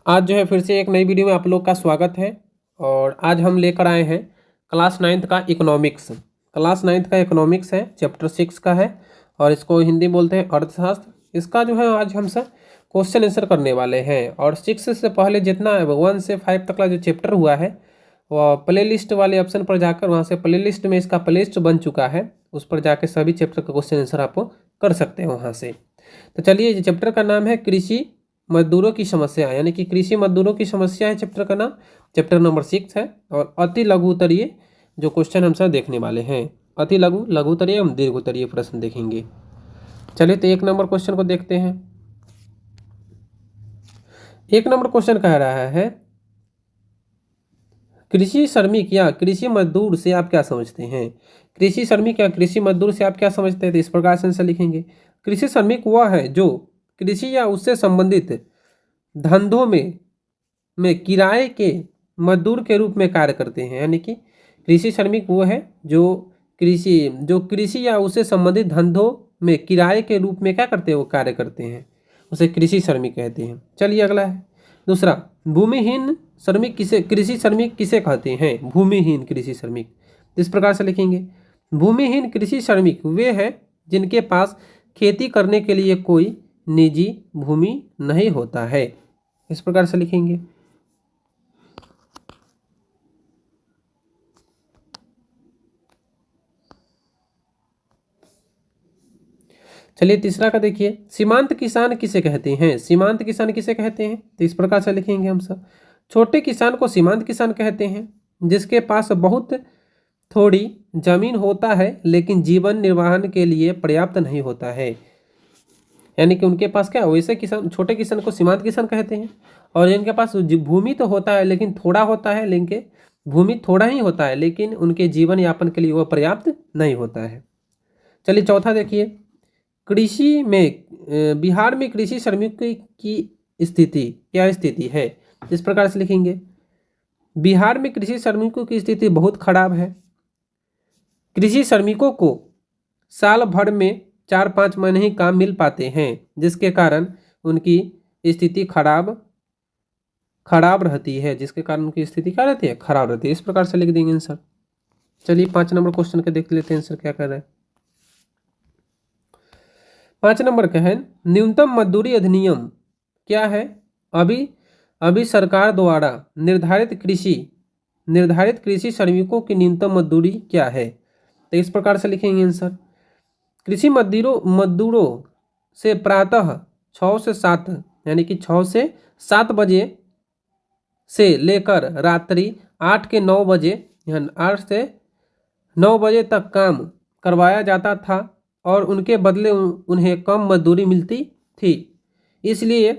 आज जो है फिर से एक नई वीडियो में आप लोग का स्वागत है। और आज हम लेकर आए हैं क्लास 9th का इकोनॉमिक्स। क्लास 9th का इकोनॉमिक्स है, चैप्टर 6 का है और इसको हिंदी बोलते हैं अर्थशास्त्र। इसका जो है आज हम सब क्वेश्चन आंसर करने वाले हैं। और 6 से पहले जितना 1 से 5 तक का जो चैप्टर हुआ है वह प्ले लिस्ट वाले ऑप्शन पर जाकर वहाँ से प्ले लिस्ट में इसका प्ले लिस्ट बन चुका है, उस पर जाकर सभी चैप्टर का क्वेश्चन आंसर आप कर सकते हैं वहाँ से। तो चलिए, ये चैप्टर का नाम है कृषि मजदूरों की समस्या, यानी कि कृषि मजदूरों की समस्या है चैप्टर का नाम। चैप्टर नंबर 6 है और अति लघु उत्तरीय जो क्वेश्चन हम सब देखने वाले हैं, अति लघु, लघु उत्तरीय एवं दीर्घ उत्तरीय प्रश्न देखेंगे। चलिए, तो 1 नंबर क्वेश्चन को देखते हैं। 1 नंबर क्वेश्चन कह रहा है, कृषि श्रमिक या कृषि मजदूर से आप क्या समझते हैं। कृषि श्रमिक या कृषि मजदूर से आप क्या समझते हैं, तो इस प्रकार से आंसर लिखेंगे। कृषि श्रमिक वह है जो कृषि या उससे संबंधित धंधों में किराए के मजदूर के रूप में कार्य करते हैं। यानी कि कृषि श्रमिक वो है जो कृषि या उससे संबंधित धंधों में किराए के रूप में क्या करते हैं, वो कार्य करते हैं, उसे कृषि श्रमिक कहते हैं। चलिए, अगला है दूसरा, भूमिहीन श्रमिक कृषि श्रमिक किसे कहते हैं। भूमिहीन कृषि श्रमिक इस प्रकार से लिखेंगे। भूमिहीन कृषि श्रमिक वे हैं जिनके पास खेती करने के लिए कोई निजी भूमि नहीं होता है, इस प्रकार से लिखेंगे। चलिए, तीसरा का देखिए, सीमांत किसान किसे कहते हैं। सीमांत किसान किसे कहते हैं, तो इस प्रकार से लिखेंगे हम सब। छोटे किसान को सीमांत किसान कहते हैं, जिसके पास बहुत थोड़ी जमीन होता है लेकिन जीवन निर्वाहन के लिए पर्याप्त नहीं होता है। यानी कि उनके पास क्या, वैसे किसान, छोटे किसान को सीमांत किसान कहते हैं। और इनके पास भूमि तो होता है लेकिन थोड़ा होता है, लेकिन भूमि थोड़ा ही होता है लेकिन उनके जीवन यापन के लिए वह पर्याप्त नहीं होता है। चलिए, चौथा देखिए, कृषि में बिहार में कृषि श्रमिकों की स्थिति क्या स्थिति है, इस प्रकार से लिखेंगे। बिहार में कृषि श्रमिकों की स्थिति बहुत खराब है। कृषि श्रमिकों को साल भर में 4-5 महीने ही काम मिल पाते हैं, जिसके कारण उनकी स्थिति खराब रहती है, जिसके कारण उनकी स्थिति क्या रहती है, खराब रहती है। इस प्रकार से लिख देंगे आंसर। चलिए, 5 नंबर क्वेश्चन के देख लेते हैं आंसर क्या कर रहा है। 5 नंबर का है, न्यूनतम मजदूरी अधिनियम क्या है। अभी सरकार द्वारा निर्धारित कृषि श्रमिकों की न्यूनतम मजदूरी क्या है, तो इस प्रकार से लिखेंगे आंसर। कृषि मजदूरों से प्रातः 6 से 7 यानी कि 6 से 7 बजे से लेकर रात्रि 8 के 9 बजे, यानी 8 से 9 बजे तक काम करवाया जाता था और उनके बदले उन्हें कम मजदूरी मिलती थी। इसलिए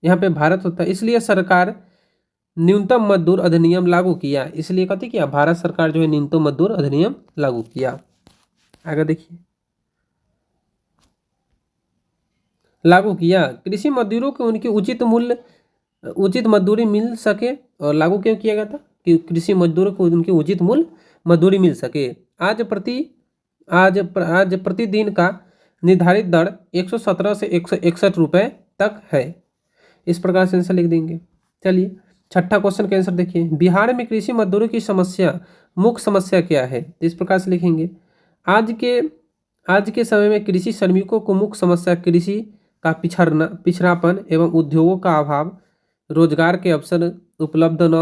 यहाँ पे भारत होता है, इसलिए सरकार न्यूनतम मजदूर अधिनियम लागू किया। इसलिए कहते क्या, भारत सरकार जो है न्यूनतम मजदूर अधिनियम लागू किया। आगे देखिए, लागू किया, कृषि मजदूरों को उनकी उचित मजदूरी मिल सके। और लागू क्यों किया गया था, कि कृषि मजदूरों को उनकी उचित मूल्य मजदूरी मिल सके। आज प्रतिदिन का निर्धारित दर 117 से 161 रुपये तक है। इस प्रकार से आंसर लिख देंगे। चलिए, छठा क्वेश्चन का आंसर देखिए, बिहार में कृषि मजदूरों की मुख्य समस्या क्या है, इस प्रकार से लिखेंगे। आज के समय में कृषि श्रमिकों को मुख्य समस्या कृषि का पिछड़ापन एवं उद्योगों का अभाव, रोजगार के अवसर उपलब्ध न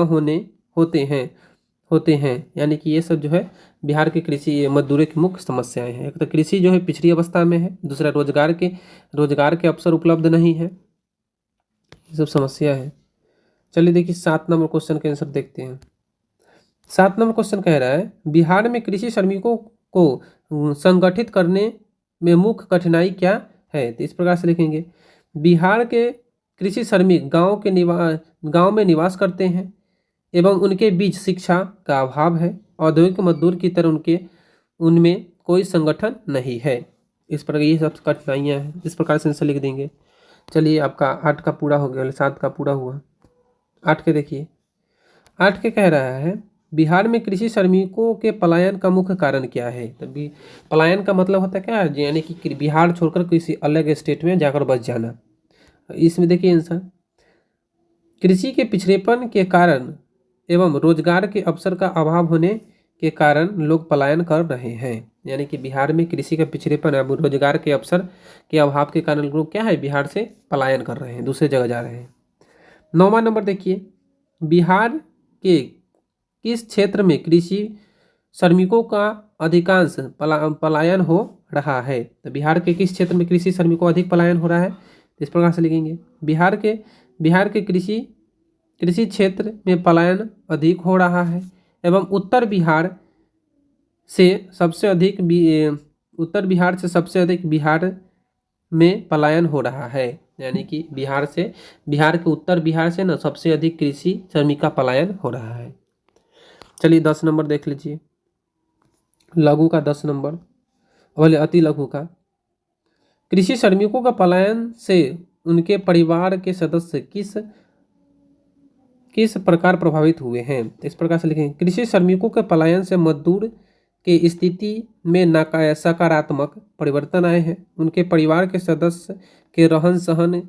होते हैं। यानी कि ये सब जो है बिहार के कृषि मजदूरों की मुख्य समस्याएं हैं। एक तो कृषि जो है पिछड़ी अवस्था में है, दूसरा रोजगार के अवसर उपलब्ध नहीं है, ये सब समस्या है। चलिए देखिए, 7 नंबर क्वेश्चन के आंसर देखते हैं। 7 नंबर क्वेश्चन कह रहा है, बिहार में कृषि श्रमिकों को संगठित करने में मुख्य कठिनाई क्या है, तो इस प्रकार से लिखेंगे। बिहार के कृषि श्रमिक गांव में निवास करते हैं एवं उनके बीच शिक्षा का अभाव है। औद्योगिक मजदूर की तरह उनमें कोई संगठन नहीं है। इस प्रकार ये सब कठिनाइयाँ हैं, इस प्रकार से आंसर लिख देंगे। चलिए, आपका 8 का पूरा हो गया, 7 का पूरा हुआ। 8 के देखिए, 8 के कह रहा है, बिहार में कृषि श्रमिकों के पलायन का मुख्य कारण क्या है। तभी पलायन का मतलब होता है क्या, यानी कि बिहार छोड़कर किसी अलग स्टेट में जाकर बस जाना। इसमें देखिए आंसर, कृषि के पिछड़ेपन के कारण एवं रोजगार के अवसर का अभाव होने के कारण लोग पलायन कर रहे हैं। यानी कि बिहार में कृषि का पिछड़ेपन एवं रोजगार के अवसर के अभाव के कारण लोग क्या है, बिहार से पलायन कर रहे हैं, दूसरे जगह जा रहे हैं। 9वां नंबर देखिए, बिहार के किस क्षेत्र में कृषि श्रमिकों का अधिकांश पलायन हो रहा है? तो बिहार के किस क्षेत्र में कृषि श्रमिकों का अधिक पलायन हो रहा है? तो इस प्रकार से लिखेंगे, बिहार के कृषि क्षेत्र में पलायन अधिक हो रहा है एवं उत्तर बिहार से सबसे अधिक बिहार में पलायन हो रहा है। यानी कि बिहार के उत्तर बिहार से ना सबसे अधिक कृषि श्रमिक का पलायन हो रहा है। चलिए 10 नंबर देख लीजिए, लघु का 10 नंबर, बोले अति लघु का। कृषि श्रमिकों का पलायन से उनके परिवार के सदस्य किस प्रकार प्रभावित हुए हैं? इस प्रकार से लिखें, कृषि श्रमिकों के पलायन से मजदूर की स्थिति में सकारात्मक परिवर्तन आए हैं। उनके परिवार के सदस्य के रहन सहन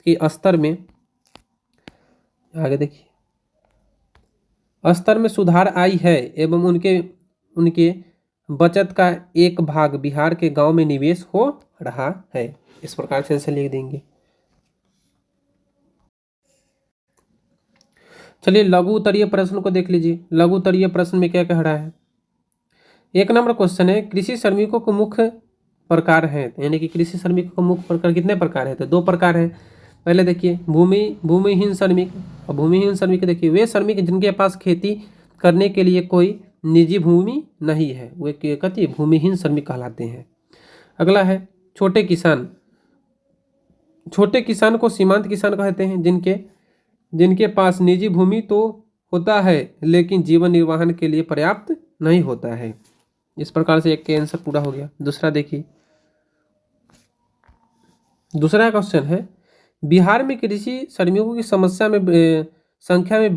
के स्तर में, आगे देखिए, स्तर में सुधार आई है एवं उनके बचत का एक भाग बिहार के गांव में निवेश हो रहा है। इस प्रकार से आंसर लिख देंगे। चलिए लघु उत्तरीय प्रश्न को देख लीजिए। लघु उत्तरीय प्रश्न में क्या कह रहा है? 1 नंबर क्वेश्चन है, कृषि श्रमिकों को मुख्य प्रकार हैं। यानी कि कृषि श्रमिकों को मुख्य प्रकार कितने प्रकार है? तो 2 प्रकार है। पहले देखिए भूमिहीन श्रमिक। और भूमिहीन श्रमिक देखिए, वे श्रमिक जिनके पास खेती करने के लिए कोई निजी भूमि नहीं है, वे कहती भूमिहीन श्रमिक कहलाते हैं। अगला है छोटे किसान। छोटे किसान को सीमांत किसान कहते हैं, जिनके पास निजी भूमि तो होता है लेकिन जीवन निर्वाहन के लिए पर्याप्त नहीं होता है। इस प्रकार से एक के आंसर पूरा हो गया। दूसरा देखिए, दूसरा क्वेश्चन है, बिहार में कृषि श्रमिकों की संख्या में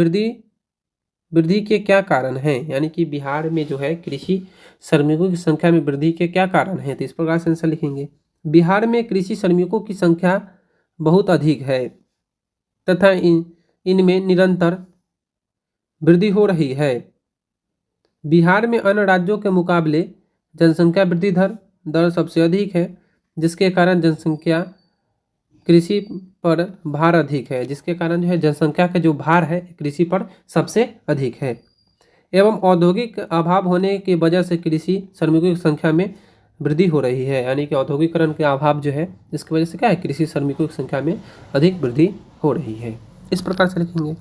वृद्धि के क्या कारण हैं? यानी कि बिहार में जो है कृषि श्रमिकों की संख्या में वृद्धि के क्या कारण हैं? तो इस प्रकार से आंसर लिखेंगे, बिहार में कृषि श्रमिकों की संख्या बहुत अधिक है तथा इनमें निरंतर वृद्धि हो रही है। बिहार में अन्य राज्यों के मुकाबले जनसंख्या वृद्धि दर सबसे अधिक है, जिसके कारण जनसंख्या कृषि पर भार अधिक है। जिसके कारण जो है जनसंख्या का जो भार है कृषि पर सबसे अधिक है एवं औद्योगिक अभाव होने की वजह से कृषि श्रमिकों की संख्या में वृद्धि हो रही है। यानी कि औद्योगिकरण के अभाव जो है इसकी वजह से क्या है, कृषि श्रमिकों की संख्या में अधिक वृद्धि हो रही है। इस प्रकार से लिखेंगे।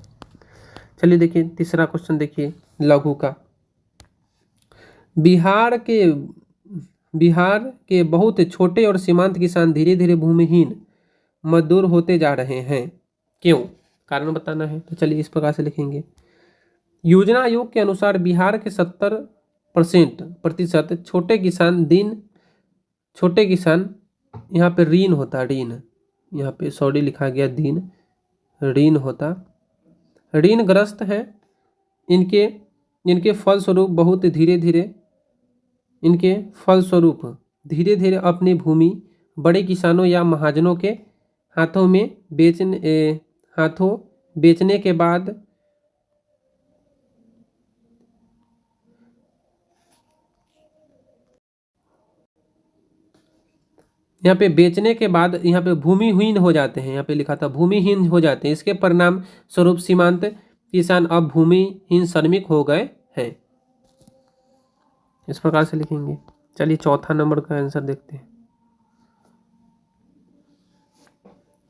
चलिए देखिए तीसरा क्वेश्चन देखिए लघु का, बिहार के बहुत छोटे और सीमांत किसान धीरे धीरे भूमिहीन मजदूर होते जा रहे हैं, क्यों? कारण बताना है। तो चलिए इस प्रकार से लिखेंगे, योजना आयोग के अनुसार बिहार के 70% छोटे किसान, यहाँ पे ऋण होता, यहाँ पे सॉरी लिखा गया ऋण होता, ऋणग्रस्त हैं। इनके फलस्वरूप धीरे धीरे अपनी भूमि बड़े किसानों या महाजनों के हाथों बेचने के बाद यहाँ पे भूमिहीन हो जाते हैं। यहाँ पे लिखा था भूमिहीन हो जाते हैं। इसके परिणाम स्वरूप सीमांत किसान अब भूमिहीन श्रमिक हो गए हैं। इस प्रकार से लिखेंगे। चलिए चौथा नंबर का आंसर देखते हैं।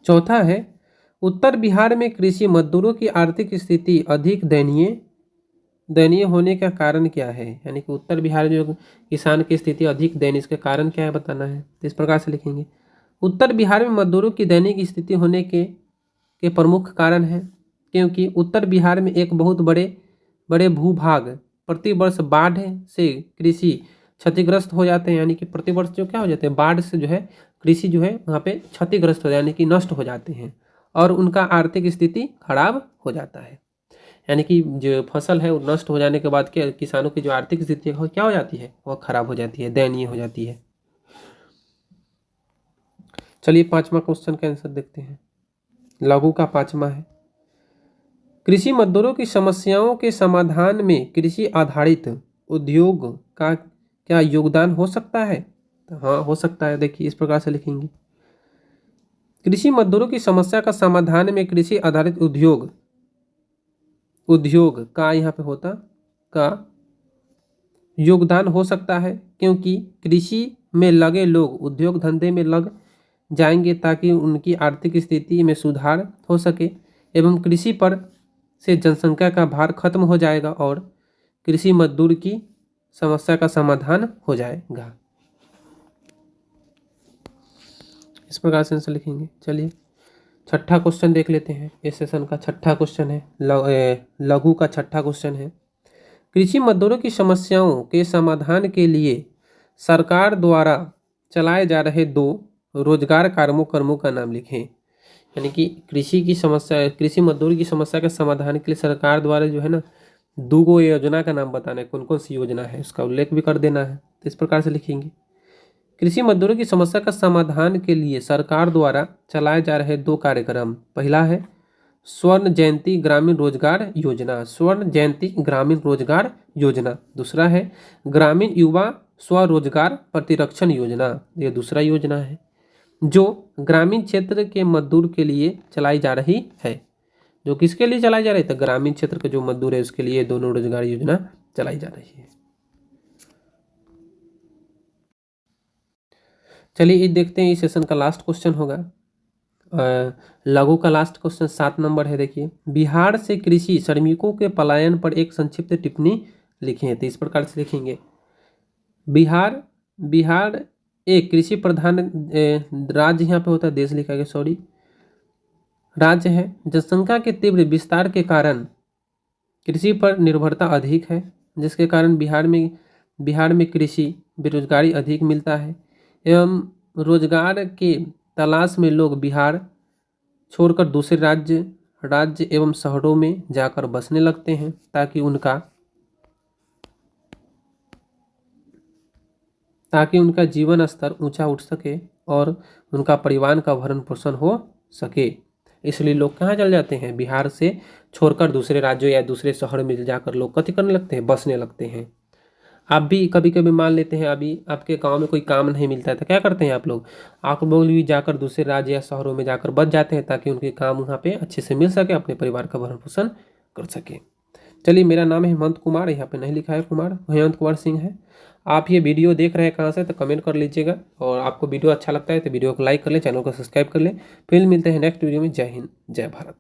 चौथा है, उत्तर बिहार में कृषि मजदूरों की आर्थिक स्थिति अधिक दयनीय होने का कारण क्या है? यानी कि उत्तर बिहार में जो किसान की स्थिति अधिक दयनीय, इसका कारण क्या है बताना है। तो इस प्रकार से लिखेंगे, उत्तर बिहार में मजदूरों की दयनीय स्थिति होने के प्रमुख कारण है क्योंकि उत्तर बिहार में एक बहुत बड़े भूभाग प्रतिवर्ष बाढ़ से कृषि क्षतिग्रस्त हो जाते हैं। यानी कि प्रतिवर्ष जो क्या हो जाते हैं, बाढ़ से जो है कृषि जो है वहाँ पे क्षतिग्रस्त हो, यानी कि नष्ट हो जाते हैं और उनका आर्थिक स्थिति खराब हो जाता है। यानी कि जो फसल है वो नष्ट हो जाने के बाद क्या किसानों की जो आर्थिक स्थिति है क्या हो जाती है, वह खराब हो जाती है, दयनीय हो जाती है। चलिए 5वां क्वेश्चन का आंसर देखते हैं। लघु का 5वां है, कृषि मजदूरों की समस्याओं के समाधान में कृषि आधारित उद्योग का क्या योगदान हो सकता है? तो हाँ, हो सकता है। देखिए इस प्रकार से लिखेंगे, कृषि मजदूरों की समस्या का समाधान में कृषि आधारित उद्योग का यहाँ पे होता का योगदान हो सकता है, क्योंकि कृषि में लगे लोग उद्योग धंधे में लग जाएंगे ताकि उनकी आर्थिक स्थिति में सुधार हो सके एवं कृषि पर से जनसंख्या का भार खत्म हो जाएगा और कृषि मजदूर की समस्या का समाधान हो जाएगा। इस प्रकार से आंसर लिखेंगे। चलिए छठा क्वेश्चन देख लेते हैं। इस सेशन का छठा क्वेश्चन है, लघु का छठा क्वेश्चन है, कृषि मजदूरों की समस्याओं के समाधान के लिए सरकार द्वारा चलाए जा रहे 2 रोजगार कार्यक्रमों का नाम लिखें। यानी कि कृषि मजदूर की समस्या के समाधान के लिए सरकार द्वारा जो है ना 2 योजना का नाम बताना है, कौन कौन सी योजना है उसका उल्लेख भी कर देना है। तो इस प्रकार से लिखेंगे, कृषि मजदूरों की समस्या का समाधान के लिए सरकार द्वारा चलाए जा रहे 2 कार्यक्रम, पहला है स्वर्ण जयंती ग्रामीण रोजगार योजना, स्वर्ण जयंती ग्रामीण रोजगार योजना। दूसरा है ग्रामीण युवा स्वरोजगार प्रतिरक्षण योजना, ये दूसरा योजना है जो ग्रामीण क्षेत्र के मजदूर के लिए चलाई जा रही है। जो किसके लिए चलाई जा रही है? तो ग्रामीण क्षेत्र के जो मजदूर है उसके लिए दोनों रोजगार योजना चलाई जा रही है। चलिए ये देखते हैं, इस सेशन का लास्ट क्वेश्चन होगा, लघु का लास्ट क्वेश्चन 7 नंबर है। देखिए, बिहार से कृषि श्रमिकों के पलायन पर एक संक्षिप्त टिप्पणी लिखें। तो इस प्रकार से लिखेंगे, बिहार एक कृषि प्रधान राज्य यहाँ पे होता है, देश लिखा गया सॉरी, राज्य है। जनसंख्या के तीव्र विस्तार के कारण कृषि पर निर्भरता अधिक है, जिसके कारण बिहार में कृषि बेरोजगारी अधिक मिलता है एवं रोजगार के तलाश में लोग बिहार छोड़कर दूसरे राज्य एवं शहरों में जाकर बसने लगते हैं ताकि उनका जीवन स्तर ऊंचा उठ सके और उनका परिवार का भरण पोषण हो सके। इसलिए लोग कहाँ चल जाते हैं? बिहार से छोड़कर दूसरे राज्यों या दूसरे शहर में जाकर लोग कथी करने लगते हैं? बसने लगते हैं। आप भी कभी कभी मान लेते हैं अभी आपके गांव में कोई काम नहीं मिलता है तो क्या करते हैं आप लोग भी जाकर दूसरे राज्य या शहरों में जाकर बस जाते हैं ताकि उनके काम वहाँ पे अच्छे से मिल सके, अपने परिवार का भरण पोषण कर सके। चलिए, मेरा नाम है हेमंत कुमार, यहाँ पे नहीं लिखा है कुमार, हेमंत कुमार सिंह है। आप ये वीडियो देख रहे हैं कहाँ से तो कमेंट कर लीजिएगा, और आपको वीडियो अच्छा लगता है तो वीडियो को लाइक कर लें, चैनल को सब्सक्राइब कर लें। फिर मिलते हैं नेक्स्ट वीडियो में। जय हिंद, जय भारत।